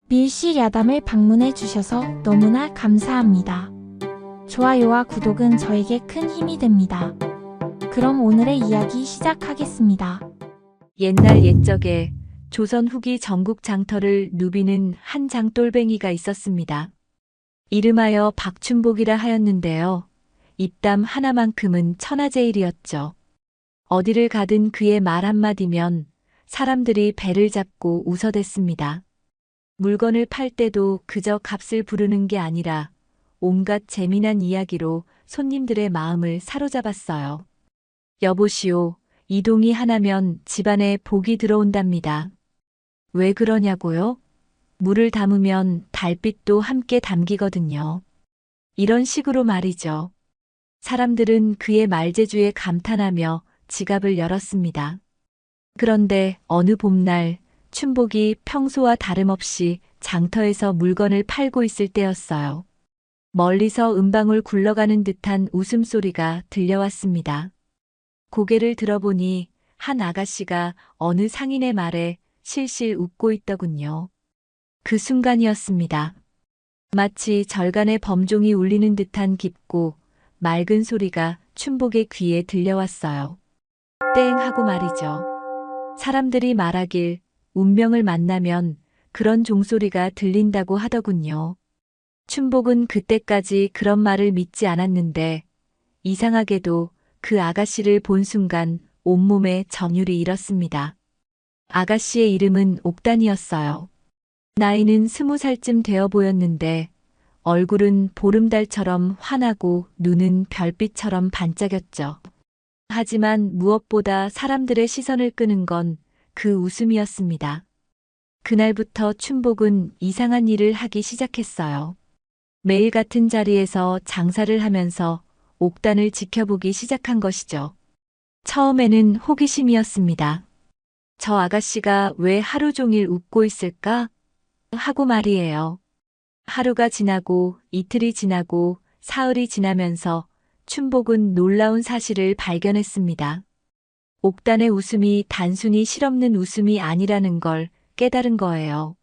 밀실 야담을 방문해 주셔서 너무나 감사합니다. 좋아요와 구독은 저에게 큰 힘이 됩니다. 그럼 오늘의 이야기 시작하겠습니다. 옛날 옛적에 조선 후기 전국 장터를 누비는 한 장돌뱅이가 있었습니다. 이름하여 박춘복이라 하였는데요. 입담 하나만큼은 천하제일이었죠. 어디를 가든 그의 말 한마디면 사람들이 배를 잡고 웃어댔습니다. 물건을 팔 때도 그저 값을 부르는 게 아니라 온갖 재미난 이야기로 손님들의 마음을 사로잡았어요. 여보시오, 이 동이 하나면 집안에 복이 들어온답니다. 왜 그러냐고요? 물을 담으면 달빛도 함께 담기거든요. 이런 식으로 말이죠. 사람들은 그의 말재주에 감탄하며 지갑을 열었습니다. 그런데 어느 봄날 춘복이 평소와 다름없이 장터에서 물건을 팔고 있을 때였어요. 멀리서 은방울 굴러가는 듯한 웃음소리가 들려왔습니다. 고개를 들어보니 한 아가씨가 어느 상인의 말에 실실 웃고 있더군요. 그 순간이었습니다. 마치 절간의 범종이 울리는 듯한 깊고 맑은 소리가 춘복의 귀에 들려왔어요. 땡 하고 말이죠. 사람들이 말하길 운명을 만나면 그런 종소리가 들린다고 하더군요. 춘복은 그때까지 그런 말을 믿지 않았는데 이상하게도 그 아가씨를 본 순간 온몸에 정율이 일었습니다. 아가씨의 이름은 옥단이었어요. 나이는 20살쯤 되어 보였는데 얼굴은 보름달처럼 환하고 눈은 별빛처럼 반짝였죠. 하지만 무엇보다 사람들의 시선을 끄는 건 그 웃음이었습니다. 그날부터 춘복은 이상한 일을 하기 시작했어요. 매일 같은 자리에서 장사를 하면서 옥단을 지켜보기 시작한 것이죠. 처음에는 호기심이었습니다. 저 아가씨가 왜 하루 종일 웃고 있을까? 하고 말이에요. 하루가 지나고 이틀이 지나고 사흘이 지나면서 춘복은 놀라운 사실을 발견했습니다. 옥단의 웃음이 단순히 실없는 웃음이 아니라는 걸 깨달은 거예요.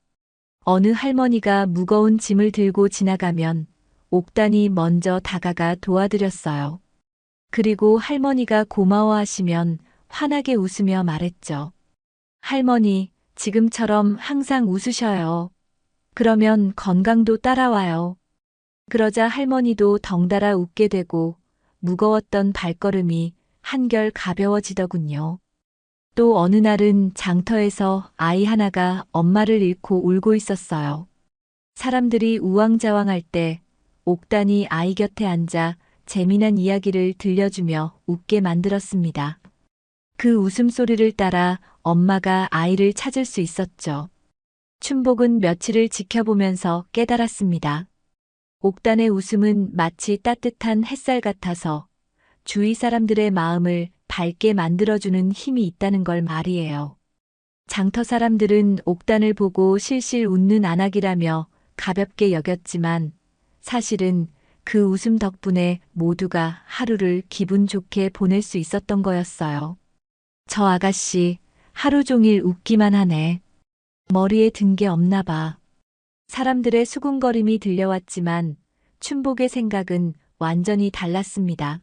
어느 할머니가 무거운 짐을 들고 지나가면 옥단이 먼저 다가가 도와드렸어요. 그리고 할머니가 고마워하시면 환하게 웃으며 말했죠. 할머니, 지금처럼 항상 웃으셔요. 그러면 건강도 따라와요. 그러자 할머니도 덩달아 웃게 되고 무거웠던 발걸음이 한결 가벼워지더군요. 또 어느 날은 장터에서 아이 하나가 엄마를 잃고 울고 있었어요. 사람들이 우왕좌왕할 때 옥단이 아이 곁에 앉아 재미난 이야기를 들려주며 웃게 만들었습니다. 그 웃음소리를 따라 엄마가 아이를 찾을 수 있었죠. 춘복은 며칠을 지켜보면서 깨달았습니다. 옥단의 웃음은 마치 따뜻한 햇살 같아서 주위 사람들의 마음을 밝게 만들어주는 힘이 있다는 걸 말이에요. 장터 사람들은 옥단을 보고 실실 웃는 안악이라며 가볍게 여겼지만 사실은 그 웃음 덕분에 모두가 하루를 기분 좋게 보낼 수 있었던 거였어요. 저 아가씨 하루 종일 웃기만 하네. 머리에 든 게 없나 봐. 사람들의 수군거림이 들려왔지만 춘복의 생각은 완전히 달랐습니다.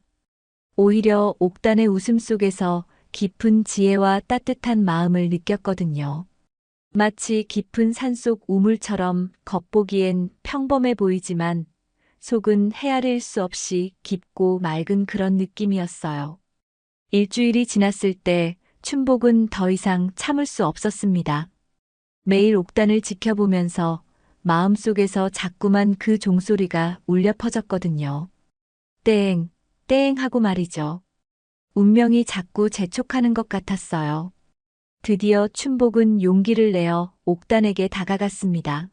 오히려 옥단의 웃음 속에서 깊은 지혜와 따뜻한 마음을 느꼈거든요. 마치 깊은 산속 우물처럼 겉보기엔 평범해 보이지만 속은 헤아릴 수 없이 깊고 맑은 그런 느낌이었어요. 일주일이 지났을 때 춘복은 더 이상 참을 수 없었습니다. 매일 옥단을 지켜보면서 마음속에서 자꾸만 그 종소리가 울려 퍼졌거든요. 땡, 땡 하고 말이죠. 운명이 자꾸 재촉하는 것 같았어요. 드디어 춘복은 용기를 내어 옥단에게 다가갔습니다.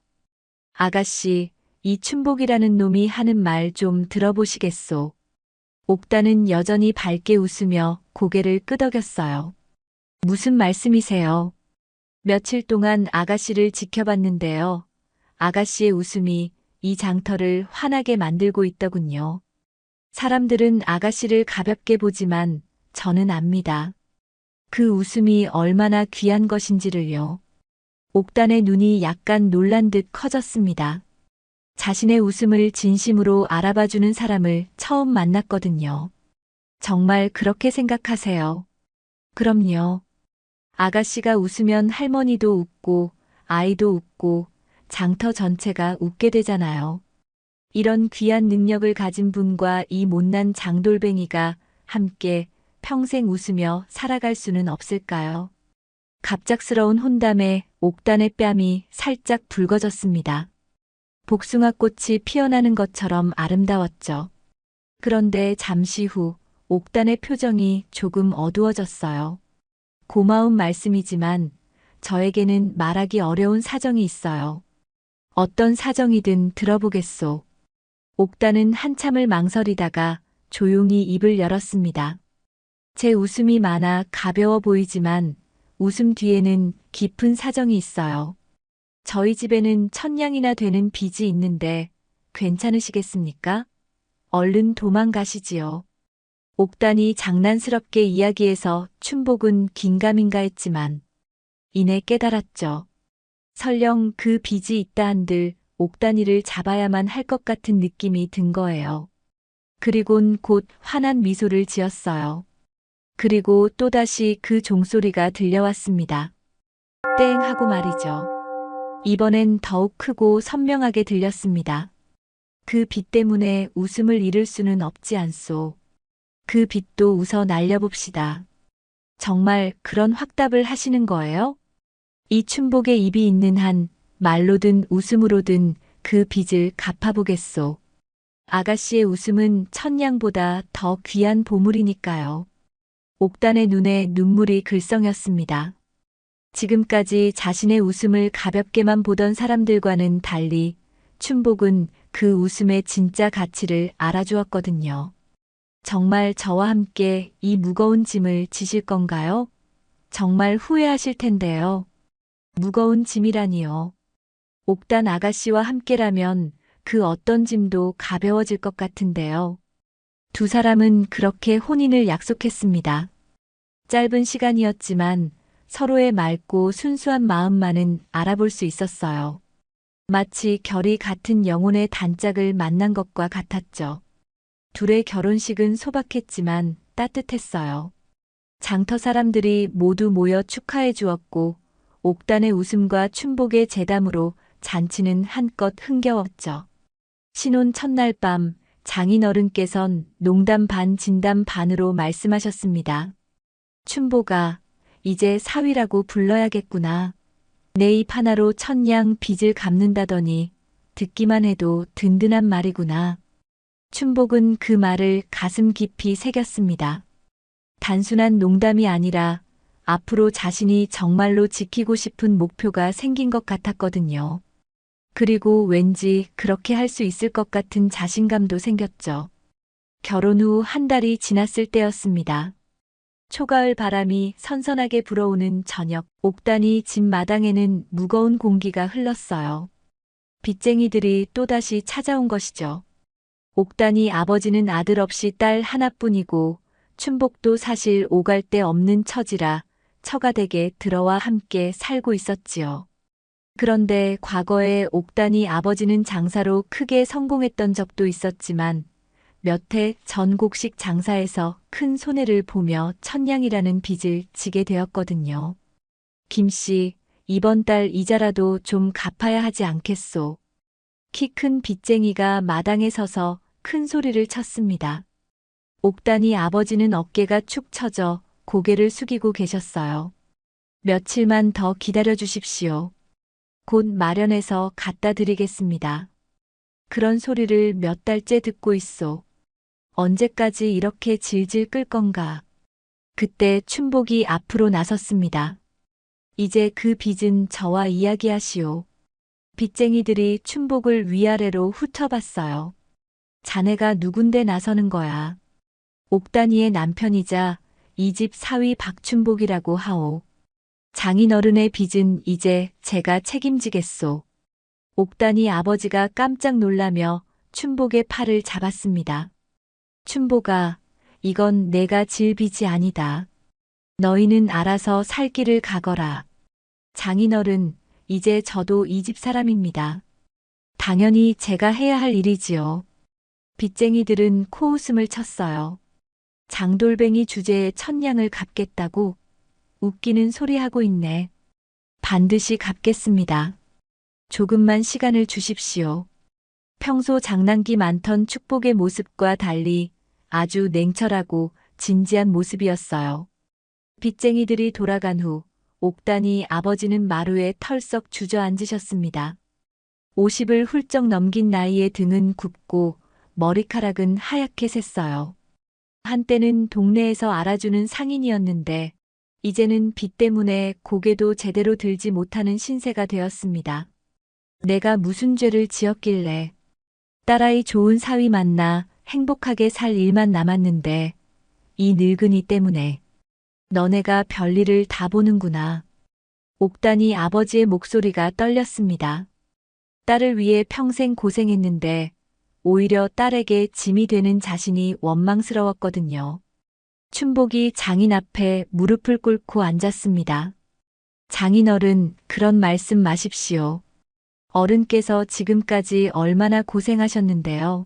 아가씨, 이 춘복이라는 놈이 하는 말 좀 들어보시겠소. 옥단은 여전히 밝게 웃으며 고개를 끄덕였어요. 무슨 말씀이세요? 며칠 동안 아가씨를 지켜봤는데요. 아가씨의 웃음이 이 장터를 환하게 만들고 있더군요. 사람들은 아가씨를 가볍게 보지만 저는 압니다. 그 웃음이 얼마나 귀한 것인지를요. 옥단의 눈이 약간 놀란 듯 커졌습니다. 자신의 웃음을 진심으로 알아봐주는 사람을 처음 만났거든요. 정말 그렇게 생각하세요? 그럼요. 아가씨가 웃으면 할머니도 웃고, 아이도 웃고, 장터 전체가 웃게 되잖아요. 이런 귀한 능력을 가진 분과 이 못난 장돌뱅이가 함께 평생 웃으며 살아갈 수는 없을까요? 갑작스러운 혼담에 옥단의 뺨이 살짝 붉어졌습니다. 복숭아꽃이 피어나는 것처럼 아름다웠죠. 그런데 잠시 후 옥단의 표정이 조금 어두워졌어요. 고마운 말씀이지만 저에게는 말하기 어려운 사정이 있어요. 어떤 사정이든 들어보겠소. 옥단은 한참을 망설이다가 조용히 입을 열었습니다. 제 웃음이 많아 가벼워 보이지만 웃음 뒤에는 깊은 사정이 있어요. 저희 집에는 1000냥이나 되는 빚이 있는데 괜찮으시겠습니까? 얼른 도망가시지요. 옥단이 장난스럽게 이야기해서 춘복은 긴가민가 했지만 이내 깨달았죠. 설령 그 빚이 있다 한들 옥단이를 잡아야만 할 것 같은 느낌이 든 거예요. 그리곤 곧 환한 미소를 지었어요. 그리고 또다시 그 종소리가 들려왔습니다. 땡 하고 말이죠. 이번엔 더욱 크고 선명하게 들렸습니다. 그 빚 때문에 웃음을 잃을 수는 없지 않소. 그 빚도 웃어 날려봅시다. 정말 그런 확답을 하시는 거예요? 이 춘복의 입이 있는 한 말로든 웃음으로든 그 빚을 갚아보겠소. 아가씨의 웃음은 1000냥보다 더 귀한 보물이니까요. 옥단의 눈에 눈물이 글썽였습니다. 지금까지 자신의 웃음을 가볍게만 보던 사람들과는 달리 춘복은 그 웃음의 진짜 가치를 알아주었거든요. 정말 저와 함께 이 무거운 짐을 지실 건가요? 정말 후회하실 텐데요. 무거운 짐이라니요. 옥단 아가씨와 함께라면 그 어떤 짐도 가벼워질 것 같은데요. 두 사람은 그렇게 혼인을 약속했습니다. 짧은 시간이었지만 서로의 맑고 순수한 마음만은 알아볼 수 있었어요. 마치 결이 같은 영혼의 단짝을 만난 것과 같았죠. 둘의 결혼식은 소박했지만 따뜻했어요. 장터 사람들이 모두 모여 축하해 주었고 옥단의 웃음과 춘복의 재담으로 잔치는 한껏 흥겨웠죠. 신혼 첫날 밤 장인어른께선 농담 반 진담 반으로 말씀하셨습니다. 춘복아, 이제 사위라고 불러야겠구나. 내 입 하나로 1000냥 빚을 갚는다더니 듣기만 해도 든든한 말이구나. 춘복은 그 말을 가슴 깊이 새겼습니다. 단순한 농담이 아니라 앞으로 자신이 정말로 지키고 싶은 목표가 생긴 것 같았거든요. 그리고 왠지 그렇게 할 수 있을 것 같은 자신감도 생겼죠. 결혼 후 한 달이 지났을 때였습니다. 초가을 바람이 선선하게 불어오는 저녁, 옥단이 집 마당에는 무거운 공기가 흘렀어요. 빚쟁이들이 또다시 찾아온 것이죠. 옥단이 아버지는 아들 없이 딸 하나뿐이고 춘복도 사실 오갈 데 없는 처지라 처가댁에 들어와 함께 살고 있었지요. 그런데 과거에 옥단이 아버지는 장사로 크게 성공했던 적도 있었지만 몇 해 전 곡식 장사에서 큰 손해를 보며 1000냥이라는 빚을 지게 되었거든요. 김씨, 이번 달 이자라도 좀 갚아야 하지 않겠소. 키 큰 빚쟁이가 마당에 서서 큰 소리를 쳤습니다. 옥단이 아버지는 어깨가 축 처져 고개를 숙이고 계셨어요. 며칠만 더 기다려 주십시오. 곧 마련해서 갖다 드리겠습니다. 그런 소리를 몇 달째 듣고 있소. 언제까지 이렇게 질질 끌 건가. 그때 춘복이 앞으로 나섰습니다. 이제 그 빚은 저와 이야기하시오. 빚쟁이들이 춘복을 위아래로 훑어봤어요. 자네가 누군데 나서는 거야. 옥단이의 남편이자 이 집 사위 박춘복이라고 하오. 장인어른의 빚은 이제 제가 책임지겠소. 옥단이 아버지가 깜짝 놀라며 춘복의 팔을 잡았습니다. 춘복아, 이건 내가 질 빚이 아니다. 너희는 알아서 살 길을 가거라. 장인어른, 이제 저도 이 집 사람입니다. 당연히 제가 해야 할 일이지요. 빚쟁이들은 코웃음을 쳤어요. 장돌뱅이 주제에 천냥을 갚겠다고 웃기는 소리하고 있네. 반드시 갚겠습니다. 조금만 시간을 주십시오. 평소 장난기 많던 축복의 모습과 달리 아주 냉철하고 진지한 모습이었어요. 빚쟁이들이 돌아간 후 옥단이 아버지는 마루에 털썩 주저앉으셨습니다. 50을 훌쩍 넘긴 나이에 등은 굽고 머리카락은 하얗게 샜어요. 한때는 동네에서 알아주는 상인이었는데 이제는 빚 때문에 고개도 제대로 들지 못하는 신세가 되었습니다. 내가 무슨 죄를 지었길래 딸아이 좋은 사위 만나 행복하게 살 일만 남았는데 이 늙은이 때문에 너네가 별일을 다 보는구나. 옥단이 아버지의 목소리가 떨렸습니다. 딸을 위해 평생 고생했는데 오히려 딸에게 짐이 되는 자신이 원망스러웠거든요. 춘복이 장인 앞에 무릎을 꿇고 앉았습니다. 장인어른, 그런 말씀 마십시오. 어른께서 지금까지 얼마나 고생하셨는데요.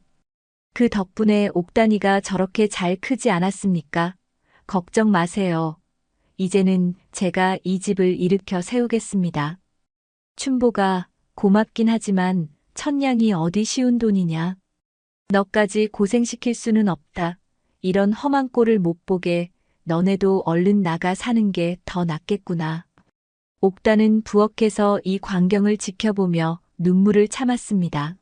그 덕분에 옥단이가 저렇게 잘 크지 않았습니까? 걱정 마세요. 이제는 제가 이 집을 일으켜 세우겠습니다. 춘보가 고맙긴 하지만 천냥이 어디 쉬운 돈이냐. 너까지 고생시킬 수는 없다. 이런 험한 꼴을 못 보게 너네도 얼른 나가 사는 게 더 낫겠구나. 옥단은 부엌에서 이 광경을 지켜보며 눈물을 참았습니다.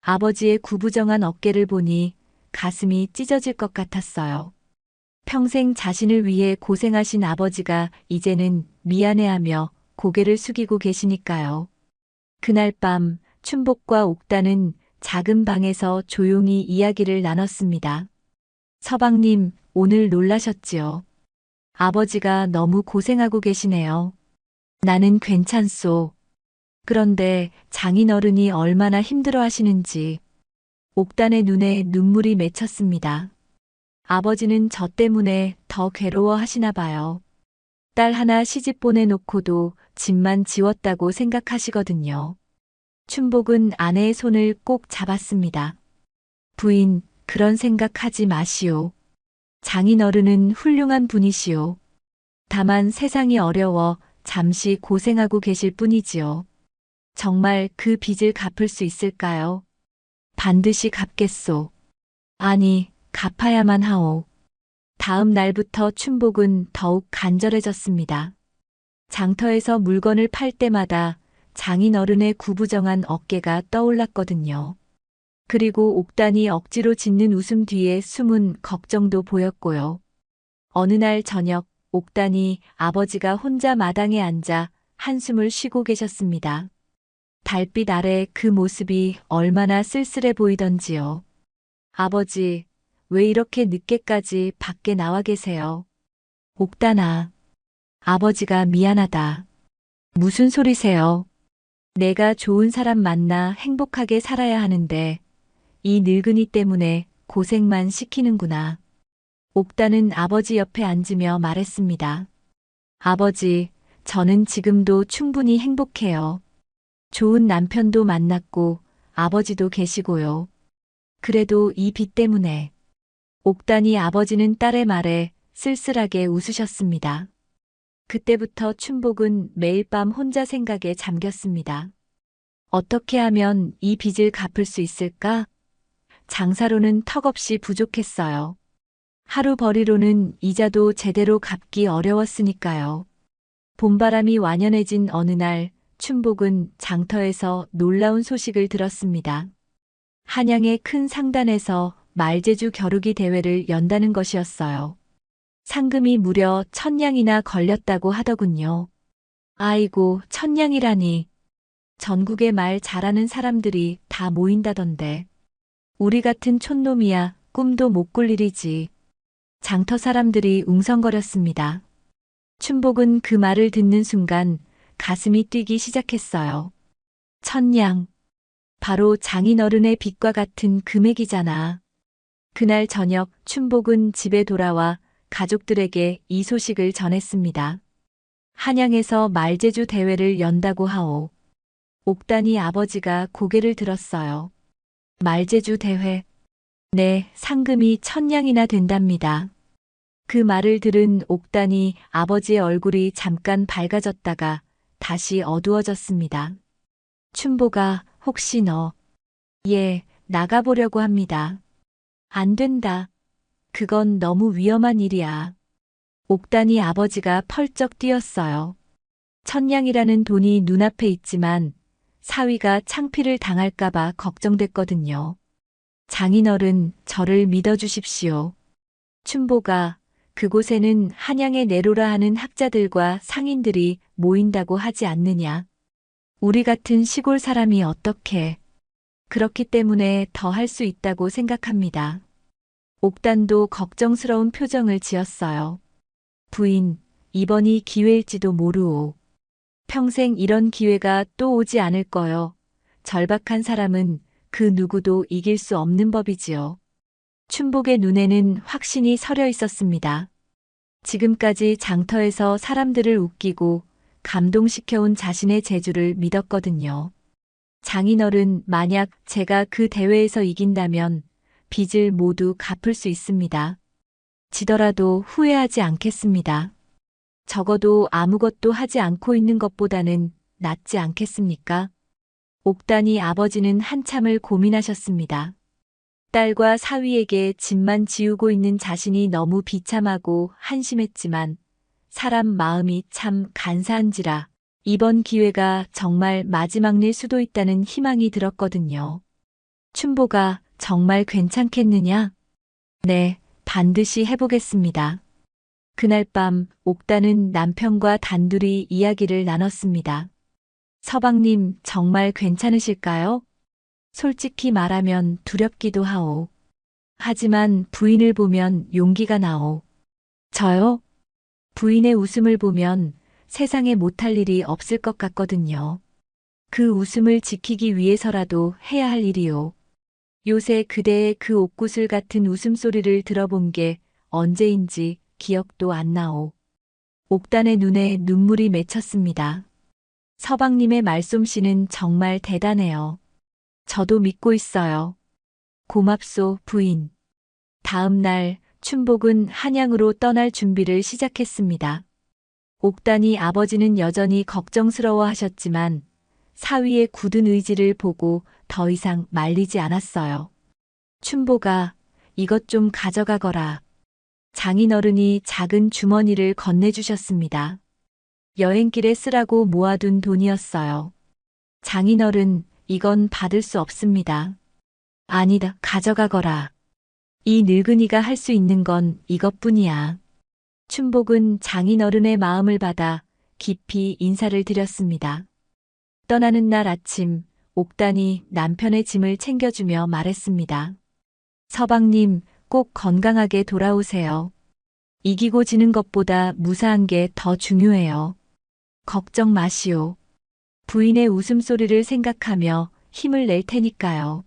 아버지의 구부정한 어깨를 보니 가슴이 찢어질 것 같았어요. 평생 자신을 위해 고생하신 아버지가 이제는 미안해하며 고개를 숙이고 계시니까요. 그날 밤 춘복과 옥단은 작은 방에서 조용히 이야기를 나눴습니다. 서방님, 오늘 놀라셨지요? 아버지가 너무 고생하고 계시네요. 나는 괜찮소. 그런데 장인어른이 얼마나 힘들어 하시는지. 옥단의 눈에 눈물이 맺혔습니다. 아버지는 저 때문에 더 괴로워 하시나 봐요. 딸 하나 시집 보내놓고도 집만 지웠다고 생각하시거든요. 춘복은 아내의 손을 꼭 잡았습니다. 부인, 그런 생각하지 마시오. 장인어른은 훌륭한 분이시오. 다만 세상이 어려워 잠시 고생하고 계실 뿐이지요. 정말 그 빚을 갚을 수 있을까요? 반드시 갚겠소. 아니, 갚아야만 하오. 다음 날부터 춘복은 더욱 간절해졌습니다. 장터에서 물건을 팔 때마다 장인어른의 구부정한 어깨가 떠올랐거든요. 그리고 옥단이 억지로 짓는 웃음 뒤에 숨은 걱정도 보였고요. 어느 날 저녁 옥단이 아버지가 혼자 마당에 앉아 한숨을 쉬고 계셨습니다. 달빛 아래 그 모습이 얼마나 쓸쓸해 보이던지요. 아버지, 왜 이렇게 늦게까지 밖에 나와 계세요? 옥단아, 아버지가 미안하다. 무슨 소리세요? 내가 좋은 사람 만나 행복하게 살아야 하는데 이 늙은이 때문에 고생만 시키는구나. 옥단은 아버지 옆에 앉으며 말했습니다. 아버지, 저는 지금도 충분히 행복해요. 좋은 남편도 만났고 아버지도 계시고요. 그래도 이 빚 때문에. 옥단이 아버지는 딸의 말에 쓸쓸하게 웃으셨습니다. 그때부터 춘복은 매일 밤 혼자 생각에 잠겼습니다. 어떻게 하면 이 빚을 갚을 수 있을까? 장사로는 턱없이 부족했어요. 하루벌이로는 이자도 제대로 갚기 어려웠으니까요. 봄바람이 완연해진 어느 날 춘복은 장터에서 놀라운 소식을 들었습니다. 한양의 큰 상단에서 말제주 겨루기 대회를 연다는 것이었어요. 상금이 무려 1000냥이나 걸렸다고 하더군요. 아이고, 1000냥이라니. 전국에 말 잘하는 사람들이 다 모인다던데. 우리 같은 촌놈이야 꿈도 못 꿀 일이지. 장터 사람들이 웅성거렸습니다. 춘복은 그 말을 듣는 순간 가슴이 뛰기 시작했어요. 1000냥. 바로 장인어른의 빚과 같은 금액이잖아. 그날 저녁 춘복은 집에 돌아와 가족들에게 이 소식을 전했습니다. 한양에서 말제주 대회를 연다고 하오. 옥단이 아버지가 고개를 들었어요. 말제주 대회. 네, 상금이 1000냥이나 된답니다. 그 말을 들은 옥단이 아버지의 얼굴이 잠깐 밝아졌다가 다시 어두워졌습니다. 춘보가 혹시 너, 예, 나가보려고 합니다. 안 된다. 그건 너무 위험한 일이야. 옥단이 아버지가 펄쩍 뛰었어요. 1000냥이라는 돈이 눈앞에 있지만 사위가 창피를 당할까봐 걱정됐거든요. 장인어른, 저를 믿어주십시오. 춘보가 그곳에는 한양의 내로라 하는 학자들과 상인들이 모인다고 하지 않느냐. 우리 같은 시골 사람이 어떻게. 그렇기 때문에 더 할 수 있다고 생각합니다. 옥단도 걱정스러운 표정을 지었어요. 부인, 이번이 기회일지도 모르오. 평생 이런 기회가 또 오지 않을 거요. 절박한 사람은 그 누구도 이길 수 없는 법이지요. 춘복의 눈에는 확신이 서려 있었습니다. 지금까지 장터에서 사람들을 웃기고 감동시켜온 자신의 재주를 믿었거든요. 장인어른, 만약 제가 그 대회에서 이긴다면 빚을 모두 갚을 수 있습니다. 지더라도 후회하지 않겠습니다. 적어도 아무것도 하지 않고 있는 것보다는 낫지 않겠습니까? 옥단이 아버지는 한참을 고민하셨습니다. 딸과 사위에게 짐만 지우고 있는 자신이 너무 비참하고 한심했지만 사람 마음이 참 간사한지라 이번 기회가 정말 마지막일 수도 있다는 희망이 들었거든요. 춘보가 정말 괜찮겠느냐? 네, 반드시 해보겠습니다. 그날 밤 옥단은 남편과 단둘이 이야기를 나눴습니다. 서방님, 정말 괜찮으실까요? 솔직히 말하면 두렵기도 하오. 하지만 부인을 보면 용기가 나오. 저요? 부인의 웃음을 보면 세상에 못할 일이 없을 것 같거든요. 그 웃음을 지키기 위해서라도 해야 할 일이요. 요새 그대의 그 옥구슬 같은 웃음소리를 들어본 게 언제인지 기억도 안 나오. 옥단의 눈에 눈물이 맺혔습니다. 서방님의 말솜씨는 정말 대단해요. 저도 믿고 있어요. 고맙소, 부인. 다음 날 춘복은 한양으로 떠날 준비를 시작했습니다. 옥단이 아버지는 여전히 걱정스러워 하셨지만 사위의 굳은 의지를 보고 더 이상 말리지 않았어요. 춘보가 이것 좀 가져가거라. 장인어른이 작은 주머니를 건네주셨습니다. 여행길에 쓰라고 모아둔 돈이었어요. 장인어른, 이건 받을 수 없습니다. 아니다, 가져가거라. 이 늙은이가 할 수 있는 건 이것뿐이야. 춘복은 장인어른의 마음을 받아 깊이 인사를 드렸습니다. 떠나는 날 아침, 옥단이 남편의 짐을 챙겨주며 말했습니다. 서방님, 꼭 건강하게 돌아오세요. 이기고 지는 것보다 무사한 게 더 중요해요. 걱정 마시오. 부인의 웃음소리를 생각하며 힘을 낼 테니까요.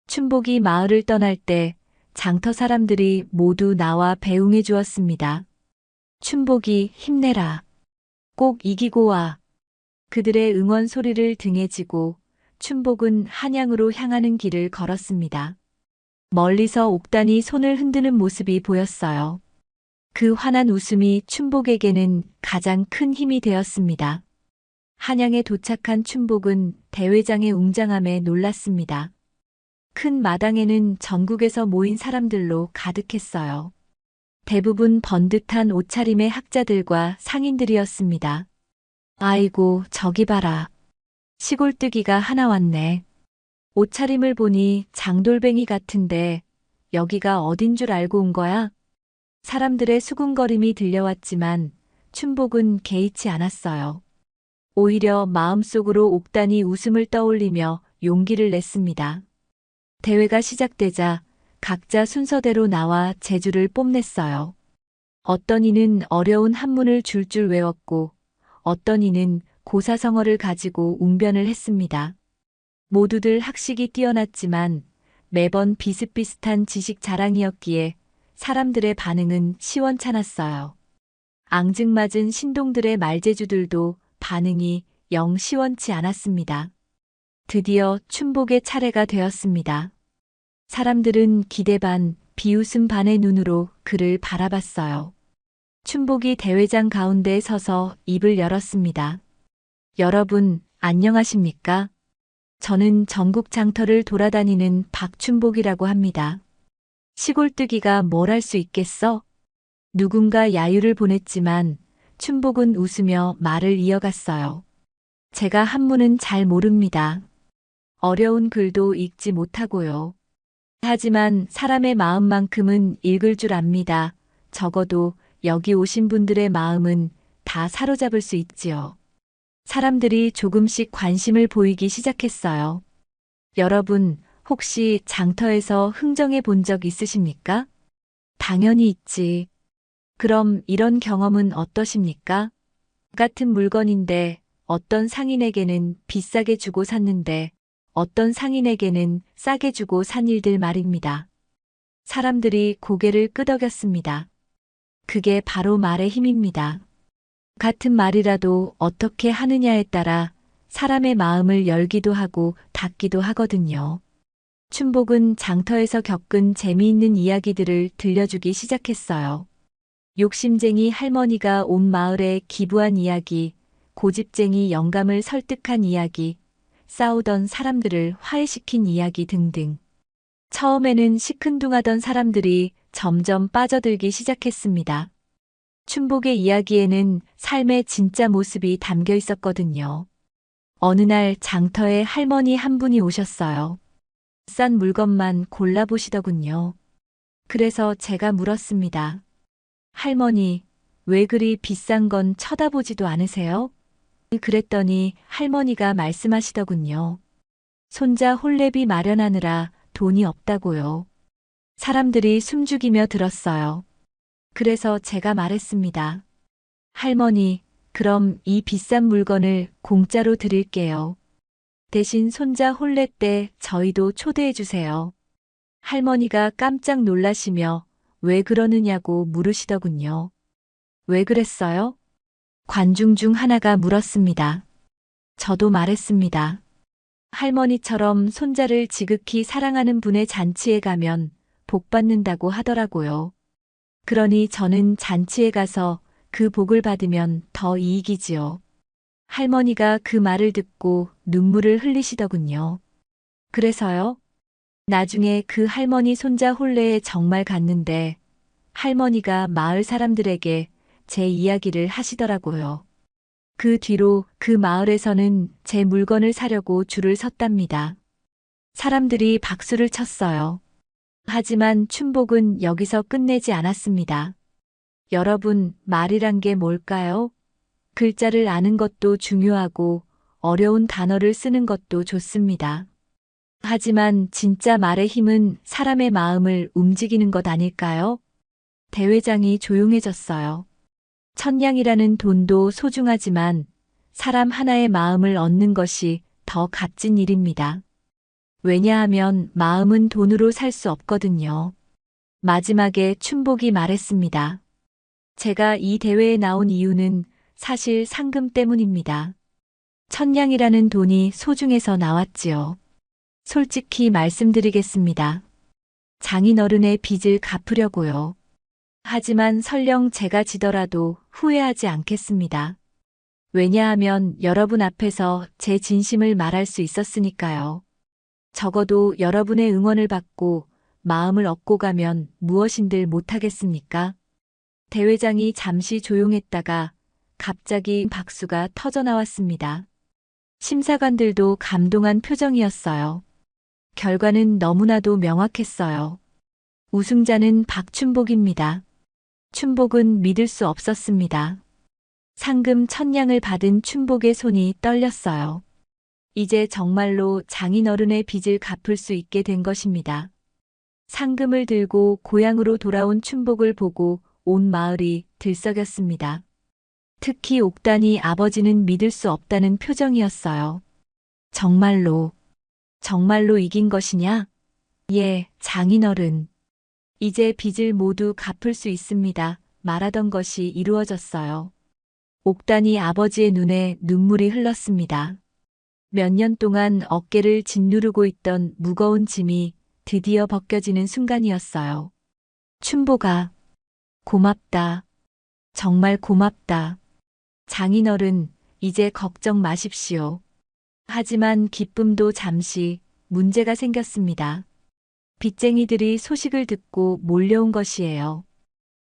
춘복이 마을을 떠날 때 장터 사람들이 모두 나와 배웅해 주었습니다. 춘복이 힘내라. 꼭 이기고 와. 그들의 응원 소리를 등에 지고 춘복은 한양으로 향하는 길을 걸었습니다. 멀리서 옥단이 손을 흔드는 모습이 보였어요. 그 환한 웃음이 춘복에게는 가장 큰 힘이 되었습니다. 한양에 도착한 춘복은 대회장의 웅장함에 놀랐습니다. 큰 마당에는 전국에서 모인 사람들로 가득했어요. 대부분 번듯한 옷차림의 학자들과 상인들이었습니다. 아이고, 저기 봐라. 시골뜨기가 하나 왔네. 옷차림을 보니 장돌뱅이 같은데 여기가 어딘 줄 알고 온 거야? 사람들의 수군거림이 들려왔지만 춘복은 개의치 않았어요. 오히려 마음속으로 옥단이 웃음을 떠올리며 용기를 냈습니다. 대회가 시작되자 각자 순서대로 나와 재주를 뽐냈어요. 어떤 이는 어려운 한문을 줄줄 외웠고 어떤 이는 고사성어를 가지고 웅변을 했습니다. 모두들 학식이 뛰어났지만 매번 비슷비슷한 지식 자랑이었기에 사람들의 반응은 시원찮았어요. 앙증맞은 신동들의 말재주들도 반응이 영 시원치 않았습니다. 드디어 춘복의 차례가 되었습니다. 사람들은 기대 반, 비웃음 반의 눈으로 그를 바라봤어요. 춘복이 대회장 가운데에 서서 입을 열었습니다. 여러분, 안녕하십니까? 저는 전국 장터를 돌아다니는 박춘복이라고 합니다. 시골뜨기가 뭘 할 수 있겠어? 누군가 야유를 보냈지만 춘복은 웃으며 말을 이어갔어요. 제가 한문은 잘 모릅니다. 어려운 글도 읽지 못하고요. 하지만 사람의 마음만큼은 읽을 줄 압니다. 적어도 여기 오신 분들의 마음은 다 사로잡을 수 있지요. 사람들이 조금씩 관심을 보이기 시작했어요. 여러분, 혹시 장터에서 흥정해 본 적 있으십니까? 당연히 있지. 그럼 이런 경험은 어떠십니까? 같은 물건인데 어떤 상인에게는 비싸게 주고 샀는데 어떤 상인에게는 싸게 주고 산 일들 말입니다. 사람들이 고개를 끄덕였습니다. 그게 바로 말의 힘입니다. 같은 말이라도 어떻게 하느냐에 따라 사람의 마음을 열기도 하고 닫기도 하거든요. 춘복은 장터에서 겪은 재미있는 이야기들을 들려주기 시작했어요. 욕심쟁이 할머니가 온 마을에 기부한 이야기, 고집쟁이 영감을 설득한 이야기, 싸우던 사람들을 화해시킨 이야기 등등. 처음에는 시큰둥하던 사람들이 점점 빠져들기 시작했습니다. 춘복의 이야기에는 삶의 진짜 모습이 담겨 있었거든요. 어느 날 장터에 할머니 한 분이 오셨어요. 싼 물건만 골라보시더군요. 그래서 제가 물었습니다. 할머니, 왜 그리 비싼 건 쳐다보지도 않으세요? 그랬더니 할머니가 말씀하시더군요. 손자 홀레비 마련하느라 돈이 없다고요. 사람들이 숨죽이며 들었어요. 그래서 제가 말했습니다. 할머니, 그럼 이 비싼 물건을 공짜로 드릴게요. 대신 손자 혼례 때 저희도 초대해 주세요. 할머니가 깜짝 놀라시며 왜 그러느냐고 물으시더군요. 왜 그랬어요? 관중 중 하나가 물었습니다. 저도 말했습니다. 할머니처럼 손자를 지극히 사랑하는 분의 잔치에 가면 복 받는다고 하더라고요. 그러니 저는 잔치에 가서 그 복을 받으면 더 이익이지요. 할머니가 그 말을 듣고 눈물을 흘리시더군요. 그래서요? 나중에 그 할머니 손자 혼례에 정말 갔는데 할머니가 마을 사람들에게 제 이야기를 하시더라고요. 그 뒤로 그 마을에서는 제 물건을 사려고 줄을 섰답니다. 사람들이 박수를 쳤어요. 하지만 춘복은 여기서 끝내지 않았습니다. 여러분, 말이란 게 뭘까요? 글자를 아는 것도 중요하고 어려운 단어를 쓰는 것도 좋습니다. 하지만 진짜 말의 힘은 사람의 마음을 움직이는 것 아닐까요? 대회장이 조용해졌어요. 천냥이라는 돈도 소중하지만 사람 하나의 마음을 얻는 것이 더 값진 일입니다. 왜냐하면 마음은 돈으로 살 수 없거든요. 마지막에 춘복이 말했습니다. 제가 이 대회에 나온 이유는 사실 상금 때문입니다. 천냥이라는 돈이 소중해서 나왔지요. 솔직히 말씀드리겠습니다. 장인어른의 빚을 갚으려고요. 하지만 설령 제가 지더라도 후회하지 않겠습니다. 왜냐하면 여러분 앞에서 제 진심을 말할 수 있었으니까요. 적어도 여러분의 응원을 받고 마음을 얻고 가면 무엇인들 못하겠습니까? 대회장이 잠시 조용했다가 갑자기 박수가 터져나왔습니다. 심사관들도 감동한 표정이었어요. 결과는 너무나도 명확했어요. 우승자는 박춘복입니다. 춘복은 믿을 수 없었습니다. 상금 1000냥을 받은 춘복의 손이 떨렸어요. 이제 정말로 장인어른의 빚을 갚을 수 있게 된 것입니다. 상금을 들고 고향으로 돌아온 춘복을 보고 온 마을이 들썩였습니다. 특히 옥단이 아버지는 믿을 수 없다는 표정이었어요. 정말로 이긴 것이냐? 예, 장인어른. 이제 빚을 모두 갚을 수 있습니다. 말하던 것이 이루어졌어요. 옥단이 아버지의 눈에 눈물이 흘렀습니다. 몇 년 동안 어깨를 짓누르고 있던 무거운 짐이 드디어 벗겨지는 순간이었어요. 춘보가 고맙다. 정말 고맙다. 장인어른, 이제 걱정 마십시오. 하지만 기쁨도 잠시 문제가 생겼습니다. 빚쟁이들이 소식을 듣고 몰려온 것이에요.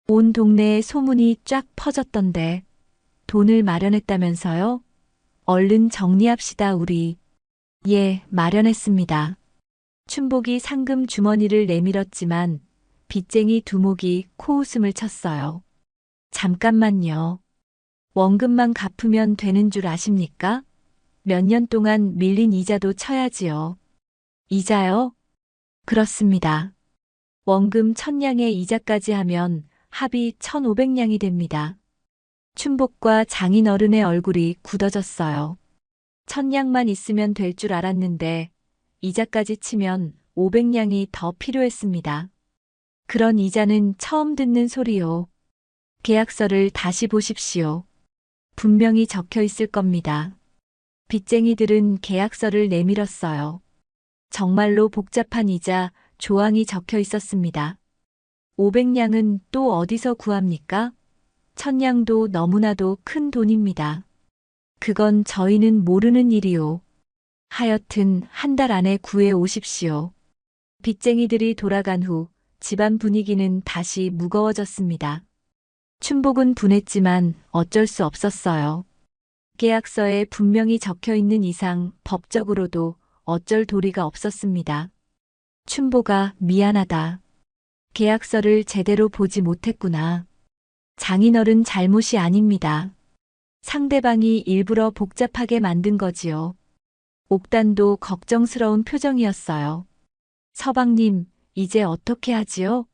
온 동네에 소문이 쫙 퍼졌던데 돈을 마련했다면서요? 얼른 정리합시다, 우리. 예, 마련했습니다. 춘복이 상금 주머니를 내밀었지만 빚쟁이 두목이 코웃음을 쳤어요. 잠깐만요. 원금만 갚으면 되는 줄 아십니까? 몇 년 동안 밀린 이자도 쳐야지요. 이자요? 그렇습니다. 원금 1000냥에 이자까지 하면 합이 1500냥이 됩니다. 춘복과 장인어른의 얼굴이 굳어졌어요. 1000냥만 있으면 될 줄 알았는데 이자까지 치면 500냥이 더 필요했습니다. 그런 이자는 처음 듣는 소리요. 계약서를 다시 보십시오. 분명히 적혀 있을 겁니다. 빚쟁이들은 계약서를 내밀었어요. 정말로 복잡한 이자 조항이 적혀 있었습니다. 500냥은 또 어디서 구합니까? 1000냥도 너무나도 큰 돈입니다. 그건 저희는 모르는 일이요. 하여튼 한 달 안에 구해 오십시오. 빚쟁이들이 돌아간 후 집안 분위기는 다시 무거워졌습니다. 춘복은 분했지만 어쩔 수 없었어요. 계약서에 분명히 적혀 있는 이상 법적으로도 어쩔 도리가 없었습니다. 춘보가 미안하다. 계약서를 제대로 보지 못했구나. 장인어른 잘못이 아닙니다. 상대방이 일부러 복잡하게 만든 거지요. 옥단도 걱정스러운 표정이었어요. 서방님, 이제 어떻게 하지요?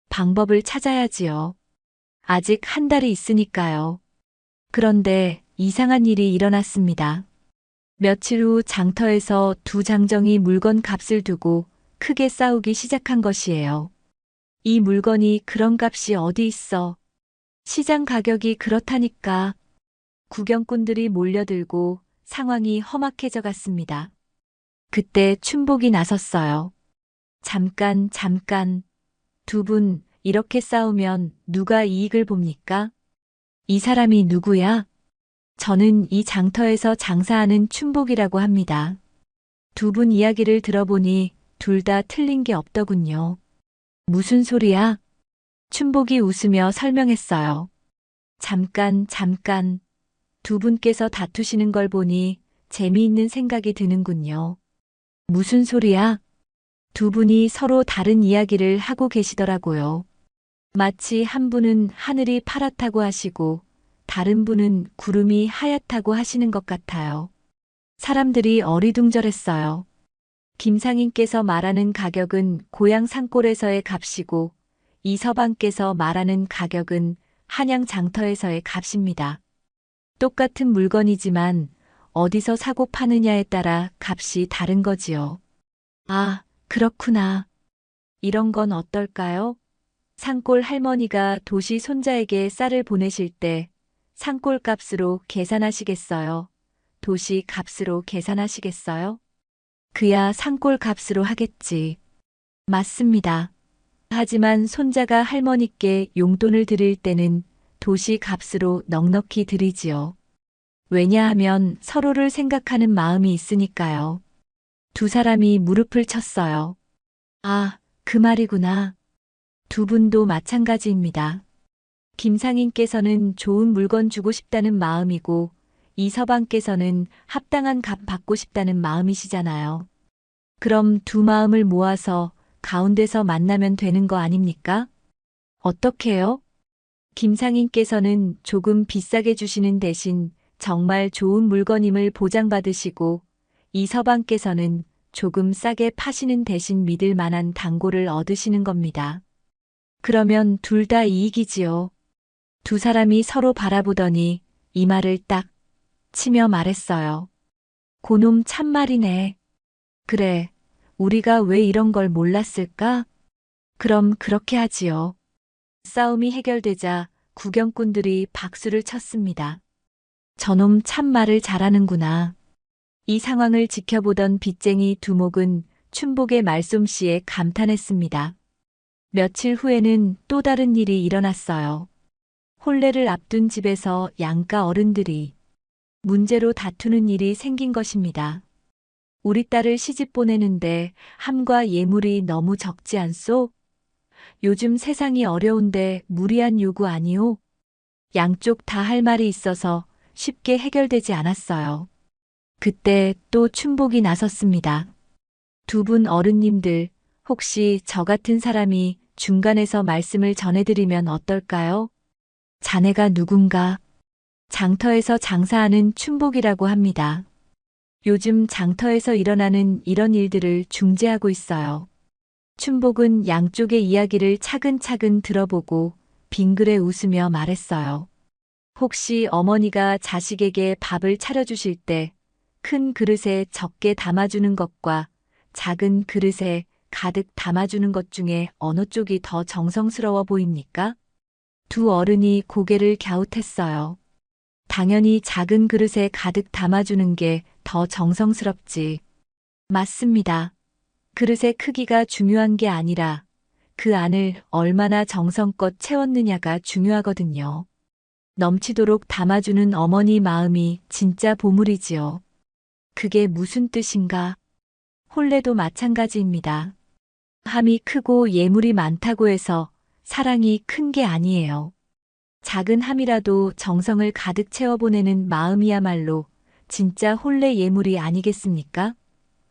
방법을 찾아야지요. 아직 한 달이 있으니까요. 그런데 이상한 일이 일어났습니다. 며칠 후 장터에서 두 장정이 물건 값을 두고 크게 싸우기 시작한 것이에요. 이 물건이 그런 값이 어디 있어? 시장 가격이 그렇다니까. 구경꾼들이 몰려들고 상황이 험악해져 갔습니다. 그때 춘복이 나섰어요. 잠깐. 두 분 이렇게 싸우면 누가 이익을 봅니까? 이 사람이 누구야? 저는 이 장터에서 장사하는 춘복이라고 합니다. 두 분 이야기를 들어보니 둘 다 틀린 게 없더군요. 무슨 소리야? 춘복이 웃으며 설명했어요. 잠깐. 두 분께서 다투시는 걸 보니 재미있는 생각이 드는군요. 무슨 소리야? 두 분이 서로 다른 이야기를 하고 계시더라고요. 마치 한 분은 하늘이 파랗다고 하시고 다른 분은 구름이 하얗다고 하시는 것 같아요. 사람들이 어리둥절했어요. 김상인께서 말하는 가격은 고향 산골에서의 값이고 이서방께서 말하는 가격은 한양 장터에서의 값입니다. 똑같은 물건이지만 어디서 사고 파느냐에 따라 값이 다른 거지요. 아, 그렇구나. 이런 건 어떨까요? 산골 할머니가 도시 손자에게 쌀을 보내실 때 산골 값으로 계산하시겠어요? 도시 값으로 계산하시겠어요? 그야 산골 값으로 하겠지. 맞습니다. 하지만 손자가 할머니께 용돈을 드릴 때는 도시 값으로 넉넉히 드리지요. 왜냐하면 서로를 생각하는 마음이 있으니까요. 두 사람이 무릎을 쳤어요. 아, 그 말이구나. 두 분도 마찬가지입니다. 김상인께서는 좋은 물건 주고 싶다는 마음이고 이서방께서는 합당한 값 받고 싶다는 마음이시잖아요. 그럼 두 마음을 모아서 가운데서 만나면 되는 거 아닙니까? 어떻게요? 김상인께서는 조금 비싸게 주시는 대신 정말 좋은 물건임을 보장받으시고 이서방께서는 조금 싸게 파시는 대신 믿을 만한 당고를 얻으시는 겁니다. 그러면 둘 다 이익이지요. 두 사람이 서로 바라보더니 이마를 딱 치며 말했어요. 고놈 참말이네. 그래, 우리가 왜 이런 걸 몰랐을까? 그럼 그렇게 하지요. 싸움이 해결되자 구경꾼들이 박수를 쳤습니다. 저놈 참 말을 잘하는구나. 이 상황을 지켜보던 빚쟁이 두목은 춘복의 말솜씨에 감탄했습니다. 며칠 후에는 또 다른 일이 일어났어요. 혼례를 앞둔 집에서 양가 어른들이 문제로 다투는 일이 생긴 것입니다. 우리 딸을 시집 보내는데 함과 예물이 너무 적지 않소? 요즘 세상이 어려운데 무리한 요구 아니오? 양쪽 다 할 말이 있어서 쉽게 해결되지 않았어요. 그때 또 춘복이 나섰습니다. 두 분 어른님들, 혹시 저 같은 사람이 중간에서 말씀을 전해드리면 어떨까요? 자네가 누군가? 장터에서 장사하는 춘복이라고 합니다. 요즘 장터에서 일어나는 이런 일들을 중재하고 있어요. 춘복은 양쪽의 이야기를 차근차근 들어보고 빙그레 웃으며 말했어요. 혹시 어머니가 자식에게 밥을 차려주실 때 큰 그릇에 적게 담아주는 것과 작은 그릇에 가득 담아주는 것 중에 어느 쪽이 더 정성스러워 보입니까? 두 어른이 고개를 갸웃했어요. 당연히 작은 그릇에 가득 담아주는 게 더 정성스럽지. 맞습니다. 그릇의 크기가 중요한 게 아니라 그 안을 얼마나 정성껏 채웠느냐가 중요하거든요. 넘치도록 담아주는 어머니 마음이 진짜 보물이지요. 그게 무슨 뜻인가? 혼례도 마찬가지입니다. 함이 크고 예물이 많다고 해서 사랑이 큰 게 아니에요. 작은 함이라도 정성을 가득 채워보내는 마음이야말로 진짜 혼례 예물이 아니겠습니까?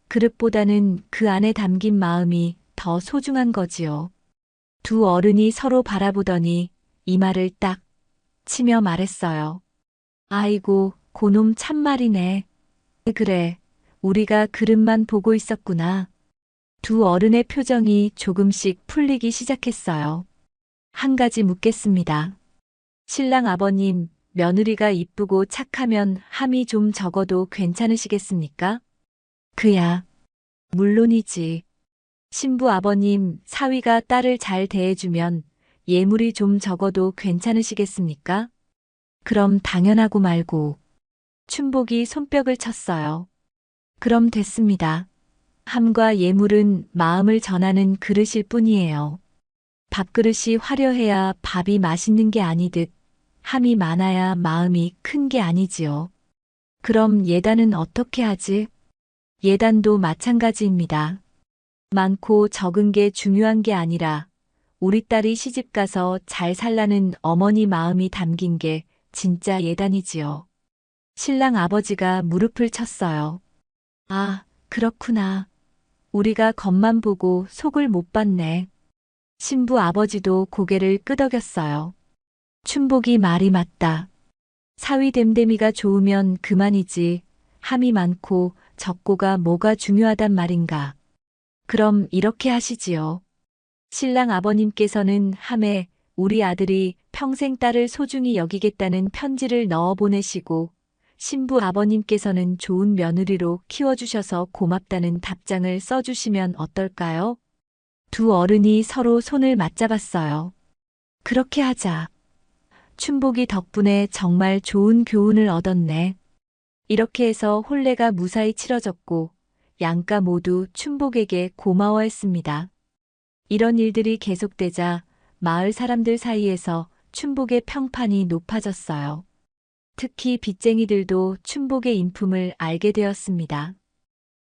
그릇보다는 그 안에 담긴 마음이 더 소중한 거지요. 두 어른이 서로 바라보더니 이마를 딱 치며 말했어요. 아이고, 고놈 참말이네. 그래, 우리가 그릇만 보고 있었구나. 두 어른의 표정이 조금씩 풀리기 시작했어요. 한 가지 묻겠습니다. 신랑 아버님, 며느리가 이쁘고 착하면 함이 좀 적어도 괜찮으시겠습니까? 그야, 물론이지. 신부 아버님, 사위가 딸을 잘 대해주면 예물이 좀 적어도 괜찮으시겠습니까? 그럼 당연하고 말고. 춘복이 손뼉을 쳤어요. 그럼 됐습니다. 함과 예물은 마음을 전하는 그릇일 뿐이에요. 밥그릇이 화려해야 밥이 맛있는 게 아니듯 함이 많아야 마음이 큰 게 아니지요. 그럼 예단은 어떻게 하지? 예단도 마찬가지입니다. 많고 적은 게 중요한 게 아니라 우리 딸이 시집가서 잘 살라는 어머니 마음이 담긴 게 진짜 예단이지요. 신랑 아버지가 무릎을 쳤어요. 아, 그렇구나. 우리가 겉만 보고 속을 못 봤네. 신부 아버지도 고개를 끄덕였어요. 춘복이 말이 맞다. 사위 됨됨이가 좋으면 그만이지. 함이 많고 적고가 뭐가 중요하단 말인가. 그럼 이렇게 하시지요. 신랑 아버님께서는 함에 우리 아들이 평생 딸을 소중히 여기겠다는 편지를 넣어 보내시고 신부 아버님께서는 좋은 며느리로 키워주셔서 고맙다는 답장을 써주시면 어떨까요? 두 어른이 서로 손을 맞잡았어요. 그렇게 하자. 춘복이 덕분에 정말 좋은 교훈을 얻었네. 이렇게 해서 혼례가 무사히 치러졌고 양가 모두 춘복에게 고마워했습니다. 이런 일들이 계속되자 마을 사람들 사이에서 춘복의 평판이 높아졌어요. 특히 빚쟁이들도 춘복의 인품을 알게 되었습니다.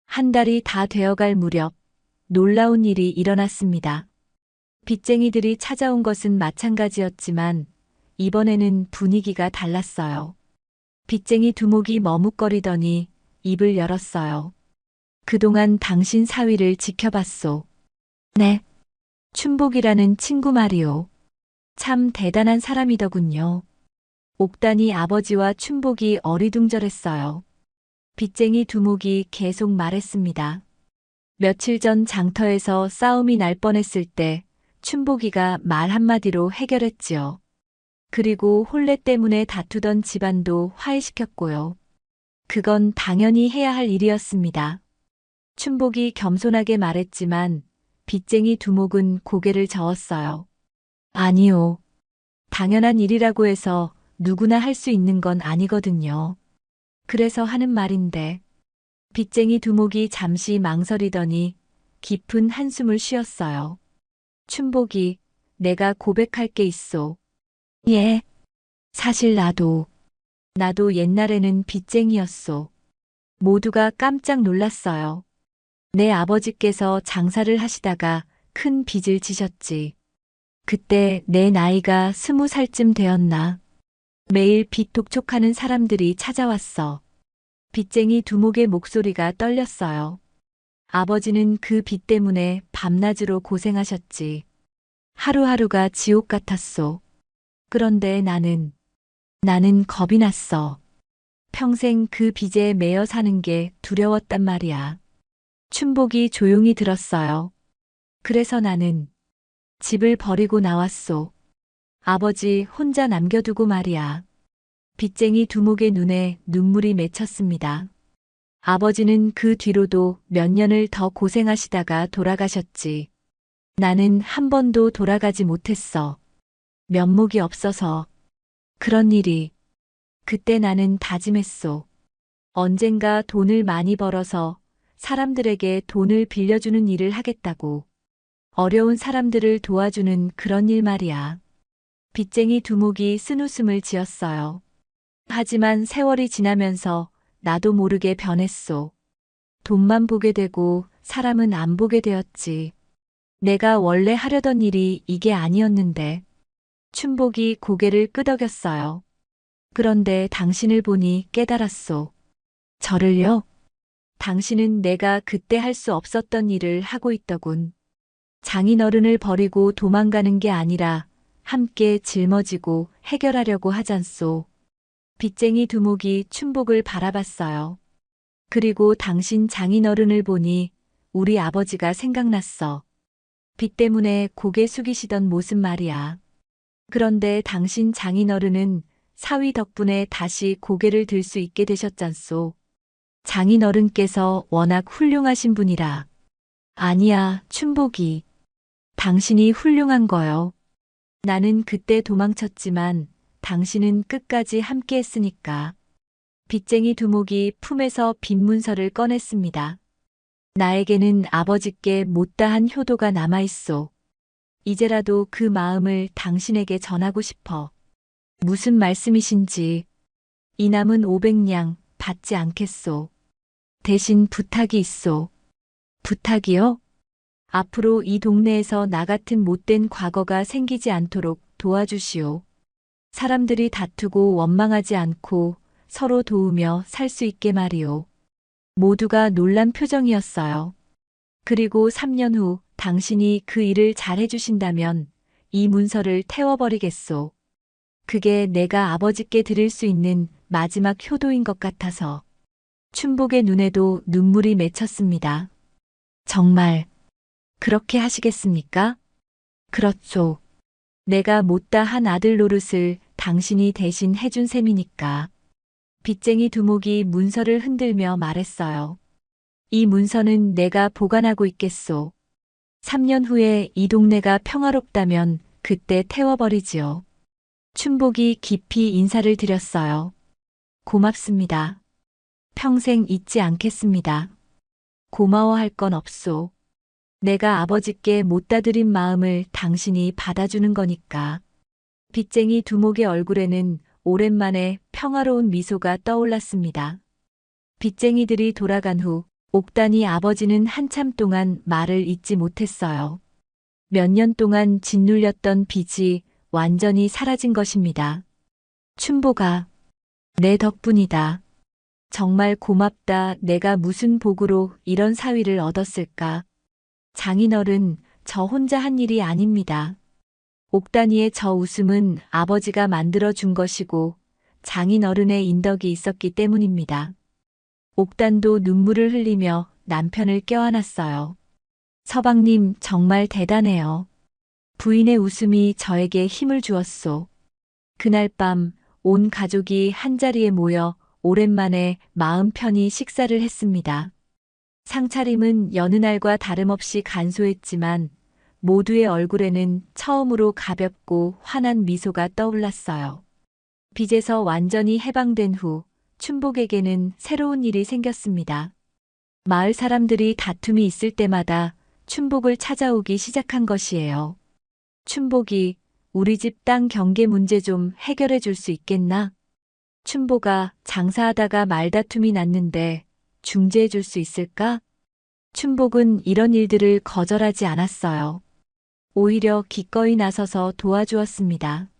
한 달이 다 되어갈 무렵 놀라운 일이 일어났습니다. 빚쟁이들이 찾아온 것은 마찬가지였지만 이번에는 분위기가 달랐어요. 빚쟁이 두목이 머뭇거리더니 입을 열었어요. 그동안 당신 사위를 지켜봤소. 네. 춘복이라는 친구 말이오. 참 대단한 사람이더군요. 옥단이 아버지와 춘복이 어리둥절했어요. 빚쟁이 두목이 계속 말했습니다. 며칠 전 장터에서 싸움이 날 뻔했을 때 춘복이가 말 한마디로 해결했지요. 그리고 혼례 때문에 다투던 집안도 화해시켰고요. 그건 당연히 해야 할 일이었습니다. 춘복이 겸손하게 말했지만 빚쟁이 두목은 고개를 저었어요. 아니요. 당연한 일이라고 해서 누구나 할 수 있는 건 아니거든요. 그래서 하는 말인데. 빚쟁이 두목이 잠시 망설이더니 깊은 한숨을 쉬었어요. 춘복이, 내가 고백할 게 있소. 예. 사실 나도 옛날에는 빚쟁이였소. 모두가 깜짝 놀랐어요. 내 아버지께서 장사를 하시다가 큰 빚을 지셨지. 그때 내 나이가 20살쯤 되었나. 매일 빚 독촉하는 사람들이 찾아왔어. 빚쟁이 두목의 목소리가 떨렸어요. 아버지는 그 빚 때문에 밤낮으로 고생하셨지. 하루하루가 지옥 같았소. 그런데 나는 겁이 났어. 평생 그 빚에 매여 사는 게 두려웠단 말이야. 춘복이 조용히 들었어요. 그래서 나는 집을 버리고 나왔소. 아버지 혼자 남겨두고 말이야. 빚쟁이 두목의 눈에 눈물이 맺혔습니다. 아버지는 그 뒤로도 몇 년을 더 고생하시다가 돌아가셨지. 나는 한 번도 돌아가지 못했어. 면목이 없어서. 그런 일이. 그때 나는 다짐했소. 언젠가 돈을 많이 벌어서 사람들에게 돈을 빌려주는 일을 하겠다고. 어려운 사람들을 도와주는 그런 일 말이야. 빚쟁이 두목이 쓴웃음을 지었어요. 하지만 세월이 지나면서 나도 모르게 변했소. 돈만 보게 되고 사람은 안 보게 되었지. 내가 원래 하려던 일이 이게 아니었는데. 춘복이 고개를 끄덕였어요. 그런데 당신을 보니 깨달았소. 저를요? 당신은 내가 그때 할 수 없었던 일을 하고 있더군. 장인어른을 버리고 도망가는 게 아니라 함께 짊어지고 해결하려고 하잖소. 빚쟁이 두목이 춘복을 바라봤어요. 그리고 당신 장인어른을 보니 우리 아버지가 생각났어. 빚 때문에 고개 숙이시던 모습 말이야. 그런데 당신 장인어른은 사위 덕분에 다시 고개를 들 수 있게 되셨잖소. 장인어른께서 워낙 훌륭하신 분이라. 아니야, 춘복이. 당신이 훌륭한 거요. 나는 그때 도망쳤지만 당신은 끝까지 함께 했으니까. 빚쟁이 두목이 품에서 빈 문서를 꺼냈습니다. 나에게는 아버지께 못다한 효도가 남아있소. 이제라도 그 마음을 당신에게 전하고 싶어. 무슨 말씀이신지. 이 남은 500냥 받지 않겠소. 대신 부탁이 있소. 부탁이요? 앞으로 이 동네에서 나 같은 못된 과거가 생기지 않도록 도와주시오. 사람들이 다투고 원망하지 않고 서로 도우며 살 수 있게 말이오. 모두가 놀란 표정이었어요. 그리고 3년 후 당신이 그 일을 잘 해주신다면 이 문서를 태워버리겠소. 그게 내가 아버지께 드릴 수 있는 마지막 효도인 것 같아서. 춘복의 눈에도 눈물이 맺혔습니다. 정말 그렇게 하시겠습니까? 그렇죠. 내가 못다한 아들 노릇을 당신이 대신 해준 셈이니까. 빚쟁이 두목이 문서를 흔들며 말했어요. 이 문서는 내가 보관하고 있겠소. 3년 후에 이 동네가 평화롭다면 그때 태워버리지요. 춘복이 깊이 인사를 드렸어요. 고맙습니다. 평생 잊지 않겠습니다. 고마워할 건 없소. 내가 아버지께 못다 드린 마음을 당신이 받아주는 거니까. 빚쟁이 두목의 얼굴에는 오랜만에 평화로운 미소가 떠올랐습니다. 빚쟁이들이 돌아간 후 옥단이 아버지는 한참 동안 말을 잇지 못했어요. 몇 년 동안 짓눌렸던 빚이 완전히 사라진 것입니다. 춘복아, 내 덕분이다. 정말 고맙다. 내가 무슨 복으로 이런 사위를 얻었을까. 장인어른, 저 혼자 한 일이 아닙니다. 옥단이의 저 웃음은 아버지가 만들어준 것이고 장인어른의 인덕이 있었기 때문입니다. 옥단도 눈물을 흘리며 남편을 껴안았어요. 서방님 정말 대단해요. 부인의 웃음이 저에게 힘을 주었소. 그날 밤 온 가족이 한자리에 모여 오랜만에 마음 편히 식사를 했습니다. 상차림은 여느 날과 다름없이 간소했지만 모두의 얼굴에는 처음으로 가볍고 환한 미소가 떠올랐어요. 빚에서 완전히 해방된 후 춘복에게는 새로운 일이 생겼습니다. 마을 사람들이 다툼이 있을 때마다 춘복을 찾아오기 시작한 것이에요. 춘복이 우리 집 땅 경계 문제 좀 해결해 줄 수 있겠나? 춘복아, 장사하다가 말다툼이 났는데 중재해 줄 수 있을까? 춘복은 이런 일들을 거절하지 않았어요. 오히려 기꺼이 나서서 도와주었습니다.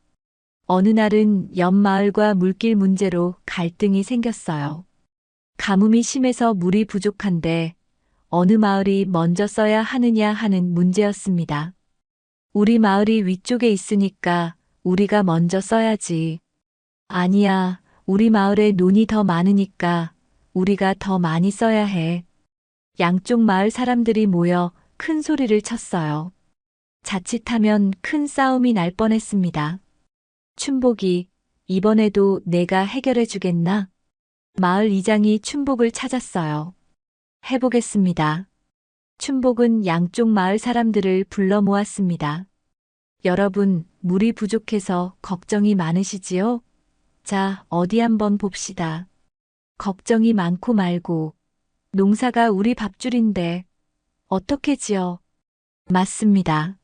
어느 날은 옆 마을과 물길 문제로 갈등이 생겼어요. 가뭄이 심해서 물이 부족한데 어느 마을이 먼저 써야 하느냐 하는 문제였습니다. 우리 마을이 위쪽에 있으니까 우리가 먼저 써야지. 아니야, 우리 마을에 논이 더 많으니까 우리가 더 많이 써야 해. 양쪽 마을 사람들이 모여 큰 소리를 쳤어요. 자칫하면 큰 싸움이 날 뻔했습니다. 춘복이 이번에도 내가 해결해 주겠나? 마을 이장이 춘복을 찾았어요. 해보겠습니다. 춘복은 양쪽 마을 사람들을 불러 모았습니다. 여러분, 물이 부족해서 걱정이 많으시지요? 자, 어디 한번 봅시다. 걱정이 많고 말고 농사가 우리 밥줄인데 어떻게 지어? 맞습니다.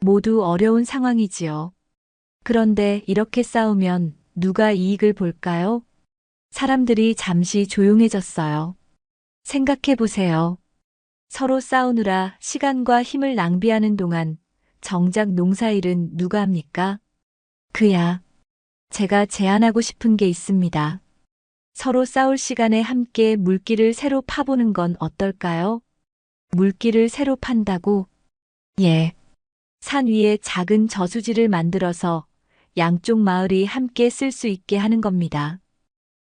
모두 어려운 상황이지요. 그런데 이렇게 싸우면 누가 이익을 볼까요? 사람들이 잠시 조용해졌어요. 생각해 보세요. 서로 싸우느라 시간과 힘을 낭비하는 동안 정작 농사일은 누가 합니까? 그야. 제가 제안하고 싶은 게 있습니다. 서로 싸울 시간에 함께 물길을 새로 파보는 건 어떨까요? 물길을 새로 판다고? 예. 산 위에 작은 저수지를 만들어서 양쪽 마을이 함께 쓸 수 있게 하는 겁니다.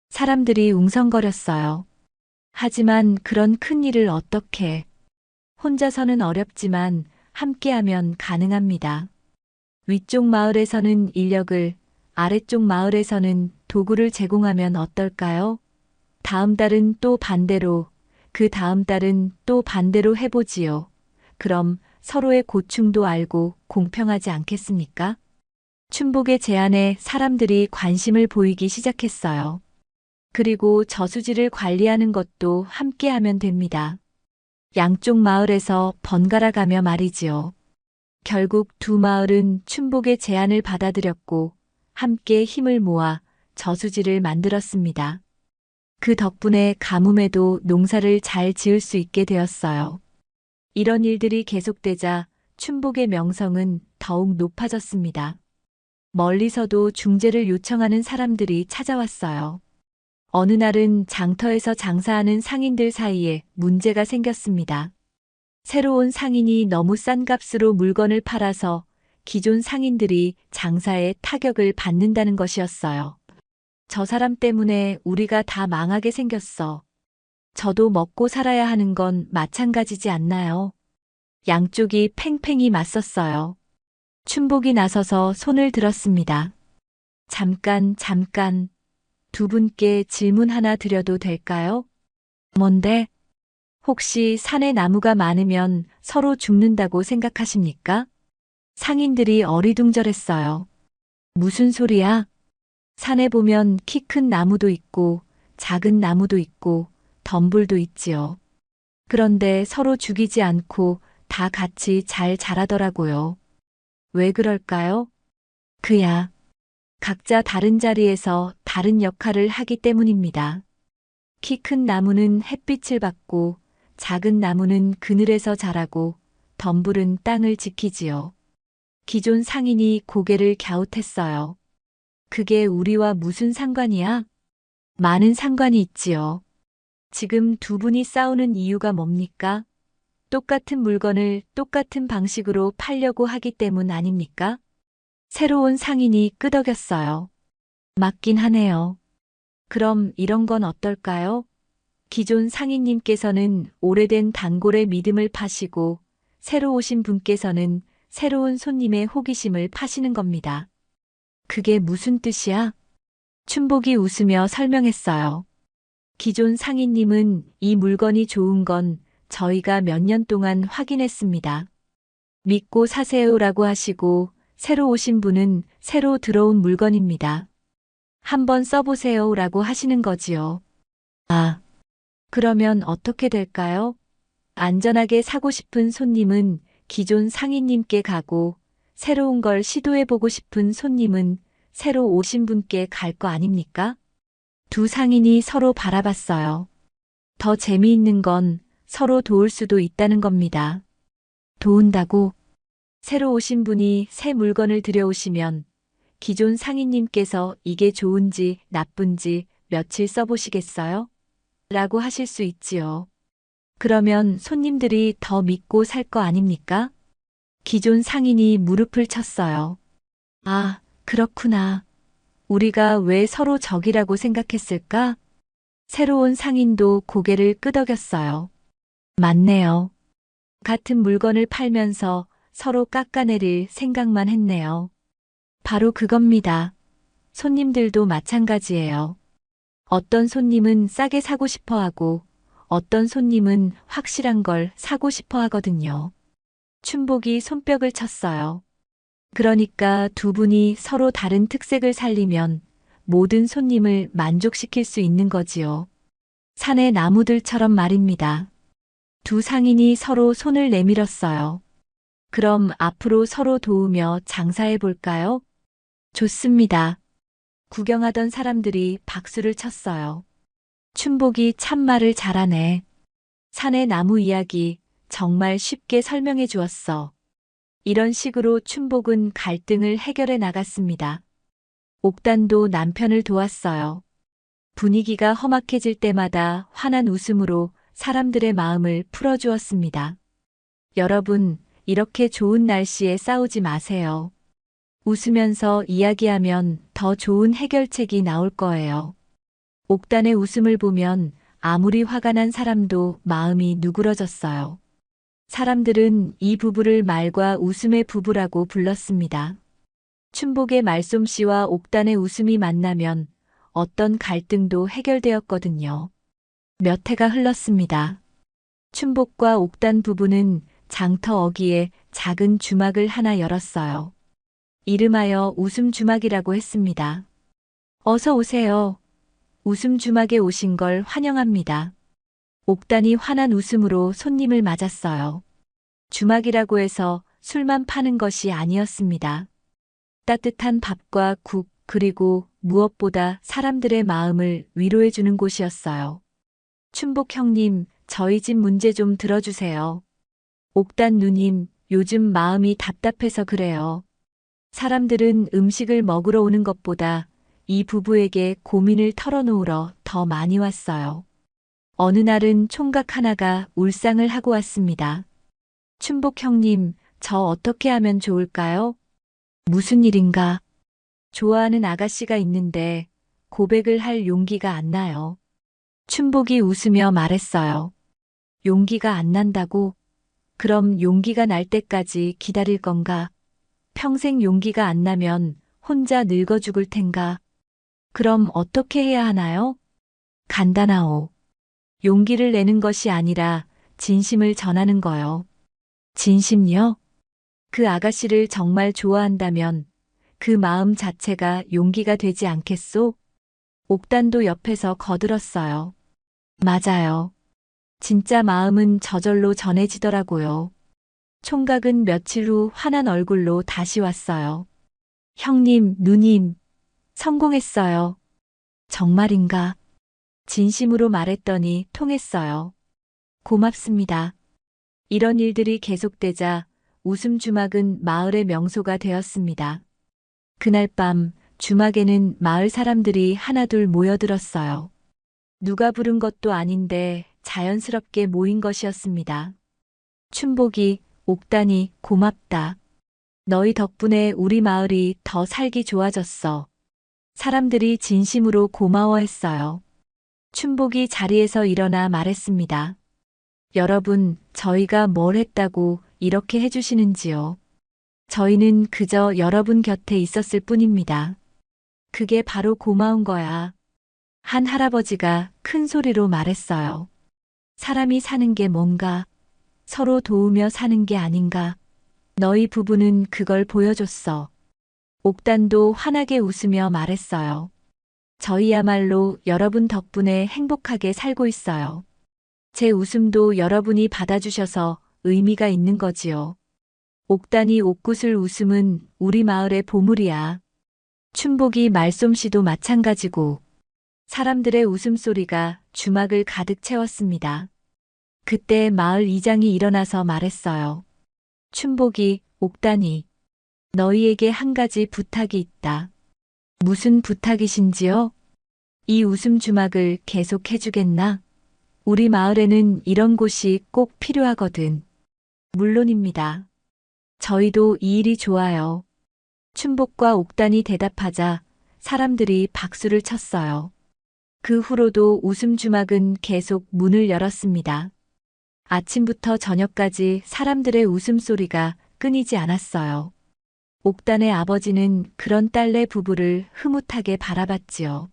사람들이 웅성거렸어요. 하지만 그런 큰 일을 어떻게? 혼자서는 어렵지만 함께하면 가능합니다. 위쪽 마을에서는 인력을, 아래쪽 마을에서는 도구를 제공하면 어떨까요? 다음 달은 또 반대로, 그 다음 달은 또 반대로 해보지요. 그럼 서로의 고충도 알고 공평하지 않겠습니까? 춘복의 제안에 사람들이 관심을 보이기 시작했어요. 그리고 저수지를 관리하는 것도 함께 하면 됩니다. 양쪽 마을에서 번갈아 가며 말이지요. 결국 두 마을은 춘복의 제안을 받아들였고 함께 힘을 모아 저수지를 만들었습니다. 그 덕분에 가뭄에도 농사를 잘 지을 수 있게 되었어요. 이런 일들이 계속되자 춘복의 명성은 더욱 높아졌습니다. 멀리서도 중재를 요청하는 사람들이 찾아왔어요. 어느 날은 장터에서 장사하는 상인들 사이에 문제가 생겼습니다. 새로운 상인이 너무 싼 값으로 물건을 팔아서 기존 상인들이 장사에 타격을 받는다는 것이었어요. 저 사람 때문에 우리가 다 망하게 생겼어. 저도 먹고 살아야 하는 건 마찬가지지 않나요? 양쪽이 팽팽히 맞섰어요. 춘복이 나서서 손을 들었습니다. 잠깐. 두 분께 질문 하나 드려도 될까요? 뭔데? 혹시 산에 나무가 많으면 서로 죽는다고 생각하십니까? 상인들이 어리둥절했어요. 무슨 소리야? 산에 보면 키 큰 나무도 있고 작은 나무도 있고 덤불도 있지요. 그런데 서로 죽이지 않고 다 같이 잘 자라더라고요. 왜 그럴까요? 그야. 각자 다른 자리에서 다른 역할을 하기 때문입니다. 키 큰 나무는 햇빛을 받고 작은 나무는 그늘에서 자라고 덤불은 땅을 지키지요. 기존 상인이 고개를 갸웃했어요. 그게 우리와 무슨 상관이야? 많은 상관이 있지요. 지금 두 분이 싸우는 이유가 뭡니까? 똑같은 물건을 똑같은 방식으로 팔려고 하기 때문 아닙니까? 새로운 상인이 끄덕였어요. 맞긴 하네요. 그럼 이런 건 어떨까요? 기존 상인님께서는 오래된 단골의 믿음을 파시고 새로 오신 분께서는 새로운 손님의 호기심을 파시는 겁니다. 그게 무슨 뜻이야? 춘복이 웃으며 설명했어요. 기존 상인님은 이 물건이 좋은 건 저희가 몇 년 동안 확인했습니다. 믿고 사세요라고 하시고 새로 오신 분은 새로 들어온 물건입니다. 한번 써보세요라고 하시는 거지요. 아, 그러면 어떻게 될까요? 안전하게 사고 싶은 손님은 기존 상인님께 가고 새로운 걸 시도해보고 싶은 손님은 새로 오신 분께 갈 거 아닙니까? 두 상인이 서로 바라봤어요. 더 재미있는 건 서로 도울 수도 있다는 겁니다. 도운다고? 새로 오신 분이 새 물건을 들여오시면 기존 상인님께서 이게 좋은지 나쁜지 며칠 써보시겠어요? 라고 하실 수 있지요. 그러면 손님들이 더 믿고 살 거 아닙니까? 기존 상인이 무릎을 쳤어요. 아, 그렇구나. 우리가 왜 서로 적이라고 생각했을까? 새로운 상인도 고개를 끄덕였어요. 맞네요. 같은 물건을 팔면서 서로 깎아내릴 생각만 했네요. 바로 그겁니다. 손님들도 마찬가지예요. 어떤 손님은 싸게 사고 싶어 하고 어떤 손님은 확실한 걸 사고 싶어 하거든요. 춘복이 손뼉을 쳤어요. 그러니까 두 분이 서로 다른 특색을 살리면 모든 손님을 만족시킬 수 있는 거지요. 산의 나무들처럼 말입니다. 두 상인이 서로 손을 내밀었어요. 그럼 앞으로 서로 도우며 장사해 볼까요? 좋습니다. 구경하던 사람들이 박수를 쳤어요. 춘복이 참말을 잘하네. 산의 나무 이야기 정말 쉽게 설명해 주었어. 이런 식으로 춘복은 갈등을 해결해 나갔습니다. 옥단도 남편을 도왔어요. 분위기가 험악해질 때마다 환한 웃음으로 사람들의 마음을 풀어주었습니다. 여러분, 이렇게 좋은 날씨에 싸우지 마세요. 웃으면서 이야기하면 더 좋은 해결책이 나올 거예요. 옥단의 웃음을 보면 아무리 화가 난 사람도 마음이 누그러졌어요. 사람들은 이 부부를 말과 웃음의 부부라고 불렀습니다. 춘복의 말솜씨와 옥단의 웃음이 만나면 어떤 갈등도 해결되었거든요. 몇 해가 흘렀습니다. 춘복과 옥단 부부는 장터 어귀에 작은 주막을 하나 열었어요. 이름하여 웃음 주막이라고 했습니다. 어서 오세요. 웃음 주막에 오신 걸 환영합니다. 옥단이 환한 웃음으로 손님을 맞았어요. 주막이라고 해서 술만 파는 것이 아니었습니다. 따뜻한 밥과 국, 그리고 무엇보다 사람들의 마음을 위로해주는 곳이었어요. 춘복 형님, 저희 집 문제 좀 들어주세요. 옥단 누님, 요즘 마음이 답답해서 그래요. 사람들은 음식을 먹으러 오는 것보다 이 부부에게 고민을 털어놓으러 더 많이 왔어요. 어느 날은 총각 하나가 울상을 하고 왔습니다. 춘복 형님, 저 어떻게 하면 좋을까요? 무슨 일인가? 좋아하는 아가씨가 있는데 고백을 할 용기가 안 나요. 춘복이 웃으며 말했어요. 용기가 안 난다고? 그럼 용기가 날 때까지 기다릴 건가? 평생 용기가 안 나면 혼자 늙어 죽을 텐가? 그럼 어떻게 해야 하나요? 간단하오. 용기를 내는 것이 아니라 진심을 전하는 거요. 진심요? 그 아가씨를 정말 좋아한다면 그 마음 자체가 용기가 되지 않겠소? 옥단도 옆에서 거들었어요. 맞아요. 진짜 마음은 저절로 전해지더라고요. 총각은 며칠 후 환한 얼굴로 다시 왔어요. 형님, 누님, 성공했어요. 정말인가? 진심으로 말했더니 통했어요. 고맙습니다. 이런 일들이 계속되자 웃음 주막은 마을의 명소가 되었습니다. 그날 밤 주막에는 마을 사람들이 하나둘 모여들었어요. 누가 부른 것도 아닌데 자연스럽게 모인 것이었습니다. 춘복이, 옥단이, 고맙다. 너희 덕분에 우리 마을이 더 살기 좋아졌어. 사람들이 진심으로 고마워했어요. 춘복이 자리에서 일어나 말했습니다. 여러분, 저희가 뭘 했다고 이렇게 해주시는지요? 저희는 그저 여러분 곁에 있었을 뿐입니다. 그게 바로 고마운 거야. 한 할아버지가 큰 소리로 말했어요. 사람이 사는 게 뭔가? 서로 도우며 사는 게 아닌가? 너희 부부는 그걸 보여줬어. 옥단도 환하게 웃으며 말했어요. 저희야말로 여러분 덕분에 행복하게 살고 있어요. 제 웃음도 여러분이 받아주셔서 의미가 있는 거지요. 옥단이 옥구슬 웃음은 우리 마을의 보물이야. 춘복이 말솜씨도 마찬가지고 사람들의 웃음소리가 주막을 가득 채웠습니다. 그때 마을 이장이 일어나서 말했어요. 춘복이, 옥단이, 너희에게 한 가지 부탁이 있다. 무슨 부탁이신지요? 이 웃음 주막을 계속해주겠나? 우리 마을에는 이런 곳이 꼭 필요하거든. 물론입니다. 저희도 이 일이 좋아요. 춘복과 옥단이 대답하자 사람들이 박수를 쳤어요. 그 후로도 웃음 주막은 계속 문을 열었습니다. 아침부터 저녁까지 사람들의 웃음소리가 끊이지 않았어요. 옥단의 아버지는 그런 딸내 부부를 흐뭇하게 바라봤지요.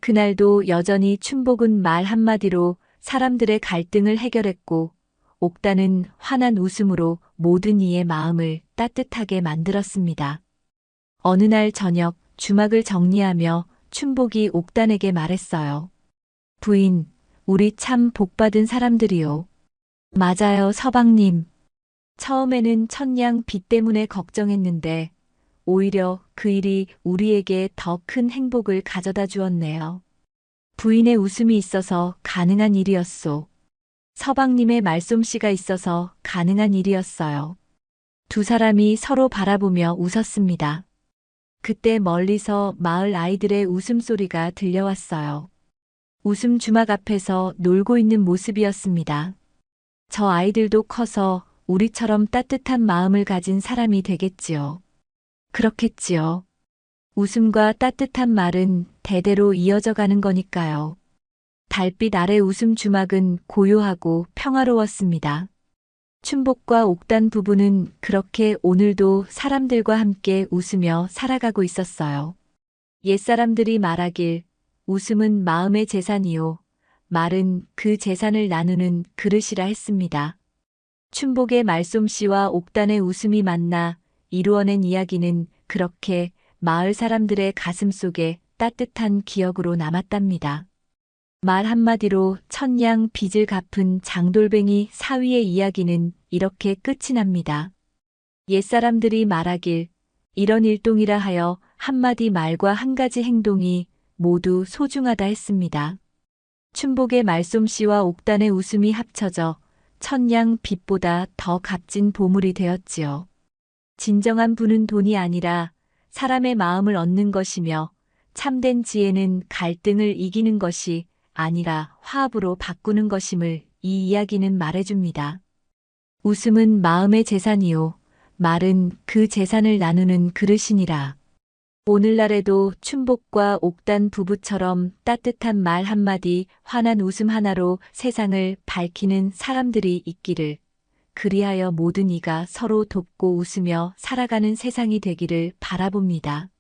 그날도 여전히 춘복은 말 한마디로 사람들의 갈등을 해결했고, 옥단은 환한 웃음으로 모든 이의 마음을 따뜻하게 만들었습니다. 어느 날 저녁 주막을 정리하며 춘복이 옥단에게 말했어요. 부인, 우리 참 복받은 사람들이요. 맞아요, 서방님. 처음에는 천냥 빚 때문에 걱정했는데 오히려 그 일이 우리에게 더 큰 행복을 가져다 주었네요. 부인의 웃음이 있어서 가능한 일이었소. 서방님의 말솜씨가 있어서 가능한 일이었어요. 두 사람이 서로 바라보며 웃었습니다. 그때 멀리서 마을 아이들의 웃음소리가 들려왔어요. 웃음 주막 앞에서 놀고 있는 모습이었습니다. 저 아이들도 커서 우리처럼 따뜻한 마음을 가진 사람이 되겠지요. 그렇겠지요. 웃음과 따뜻한 말은 대대로 이어져 가는 거니까요. 달빛 아래 웃음 주막은 고요하고 평화로웠습니다. 춘복과 옥단 부부는 그렇게 오늘도 사람들과 함께 웃으며 살아가고 있었어요. 옛사람들이 말하길 웃음은 마음의 재산이요. 말은 그 재산을 나누는 그릇이라 했습니다. 춘복의 말솜씨와 옥단의 웃음이 만나 이루어낸 이야기는 그렇게 마을 사람들의 가슴 속에 따뜻한 기억으로 남았답니다. 말 한마디로 천냥 빚을 갚은 장돌뱅이 사위의 이야기는 이렇게 끝이 납니다. 옛사람들이 말하길 이런 일동이라 하여 한마디 말과 한 가지 행동이 모두 소중하다 했습니다. 춘복의 말솜씨와 옥단의 웃음이 합쳐져 천냥 빚보다 더 값진 보물이 되었지요. 진정한 부는 돈이 아니라 사람의 마음을 얻는 것이며 참된 지혜는 갈등을 이기는 것이 아니라 화합으로 바꾸는 것임을 이 이야기는 말해줍니다. 웃음은 마음의 재산이요. 말은 그 재산을 나누는 그릇이니라. 오늘날에도 춘복과 옥단 부부처럼 따뜻한 말 한마디, 환한 웃음 하나로 세상을 밝히는 사람들이 있기를, 그리하여 모든 이가 서로 돕고 웃으며 살아가는 세상이 되기를 바라봅니다.